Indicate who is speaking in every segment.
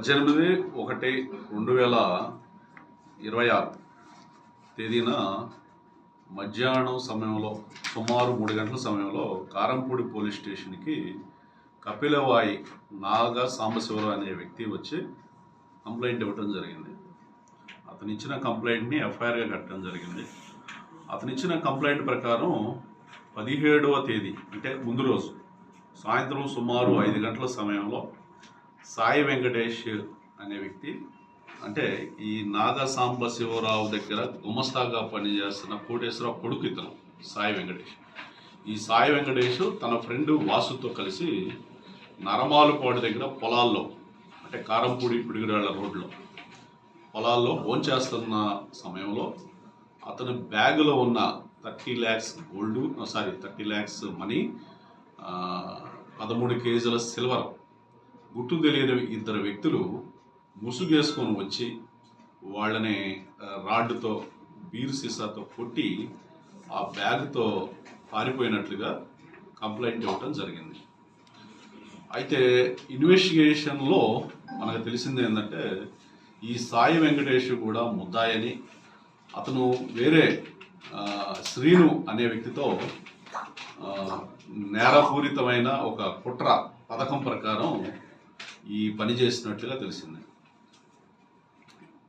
Speaker 1: 18/1/2026 తేదీన మధ్యాహ్నం సమయంలో సుమారు 3 గంటల సమయంలో కారంపూడి పోలీస్ స్టేషన్కి కపిలవాయి నాగా సాంబశివరావు అనే వ్యక్తి వచ్చి కంప్లైంట్ ఇవ్వడం జరిగింది. అతను ఇచ్చిన కంప్లైంట్ని ఎఫ్ఐఆర్గా కట్టడం జరిగింది. అతను ఇచ్చిన కంప్లైంట్ ప్రకారం 17వ తేదీ అంటే ముందు రోజు సాయంత్రం సుమారు 5 గంటల సమయంలో సాయి వెంకటేష్ అనే వ్యక్తి, అంటే ఈ నాగా సాంబశివరావు దగ్గర గుమస్తాగా పనిచేస్తున్న కోటేశ్వరరావు కొడుకు ఇతను సాయి వెంకటేష్. ఈ సాయి వెంకటేష్ తన ఫ్రెండ్ వాసుతో కలిసి నరమాలుపాడు దగ్గర పొలాల్లో, అంటే కారంపూడి పిడుగురాళ్ల రోడ్లో పొలాల్లో భోంచేస్తున్న సమయంలో అతని బ్యాగులో ఉన్న 30 lakhs మనీ, 13 కేజీల సిల్వర్ గుట్టు తెలియని 2 వ్యక్తులు ముసుగేసుకొని వచ్చి వాళ్ళని రాడ్డుతో బీరు సీసాతో కొట్టి ఆ బ్యాగ్తో పారిపోయినట్లుగా కంప్లైంట్ ఇవ్వటం జరిగింది. అయితే ఇన్వెస్టిగేషన్లో మనకు తెలిసింది ఏంటంటే ఈ సాయి వెంకటేష్ కూడా ముద్దాయని, అతను వేరే శ్రీను అనే వ్యక్తితో నేరపూరితమైన ఒక కుట్ర పథకం ప్రకారం ఈ పని చేసినట్లుగా తెలిసింది.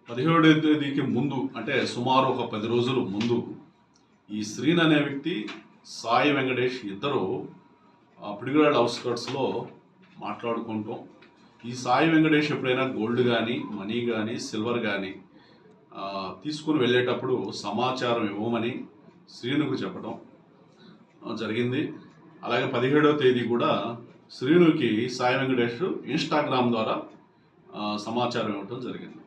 Speaker 1: 17వ తేదీకి ముందు, అంటే సుమారు ఒక 10 రోజుల ముందు ఈ శ్రీను అనే వ్యక్తి సాయి వెంకటేష్ ఇద్దరు పిడుగురాళ్ళ అవుట్స్కట్స్లో మాట్లాడుకుంటాం. ఈ సాయి వెంకటేష్ ఎప్పుడైనా గోల్డ్ కానీ మనీ కానీ సిల్వర్ కానీ తీసుకుని వెళ్ళేటప్పుడు సమాచారం ఇవ్వమని శ్రీనుకు చెప్పడం జరిగింది. అలాగే 17వ తేదీ కూడా శ్రీనుకి సాయి వెంకటేష్ ఇన్స్టాగ్రామ్ ద్వారా సమాచారం ఇవ్వడం జరిగింది.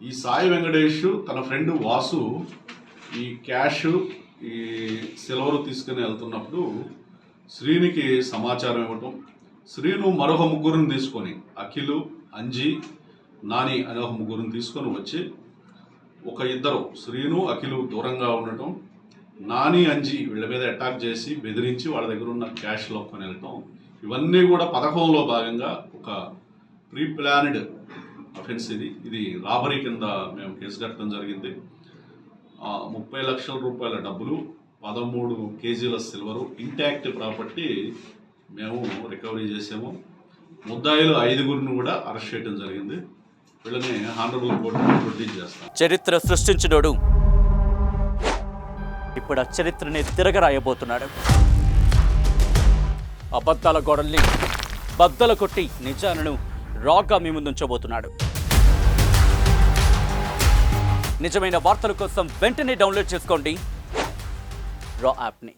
Speaker 1: ఈ సాయి వెంకటేష్ తన ఫ్రెండ్ వాసు ఈ క్యాష్ ఈ సిల్వర్ తీసుకుని వెళ్తున్నప్పుడు శ్రీనికి సమాచారం ఇవ్వటం, శ్రీను మరొక 3 తీసుకొని అఖిలు, అంజీ, నాని అనే ఒక 3 తీసుకొని వచ్చి ఒక 2 శ్రీను, అఖిలు దూరంగా ఉండటం, నాని, అంజీ వీళ్ళ మీద అటాక్ చేసి బెదిరించి వాళ్ళ దగ్గర ఉన్న క్యాష్ లాక్కొని వెళ్ళటం, ఇవన్నీ కూడా పథకంలో భాగంగా ఒక ప్రీ ప్లాన్డ్ అఫెన్స్. ఇది రాబరీ కింద మేము కేసు కట్టడం జరిగింది. 30 లక్షల రూపాయల డబ్బులు, 13 కేజీల సిల్వరు, ఇంటాక్ట్ ప్రాపర్టీ మేము రికవరీ చేసాము. ముద్దాయిలు 5గురిని కూడా అరెస్ట్ చేయడం జరిగింది. వీళ్ళని హానరబుల్ కోర్టులో ప్రొడ్యూస్ చేస్తాం.
Speaker 2: చరిత్ర సృష్టించినోడు ఇప్పుడు ఆ చరిత్రని తిరగరాయబోతున్నాడు. అబద్ధాల గోడల్ని బద్దలు కొట్టి నిజాలను రాగా మీ ముందుంచబోతున్నాడు. నిజమైన వార్తల కోసం వెంటనే డౌన్లోడ్ చేసుకోండి రా యాప్ని.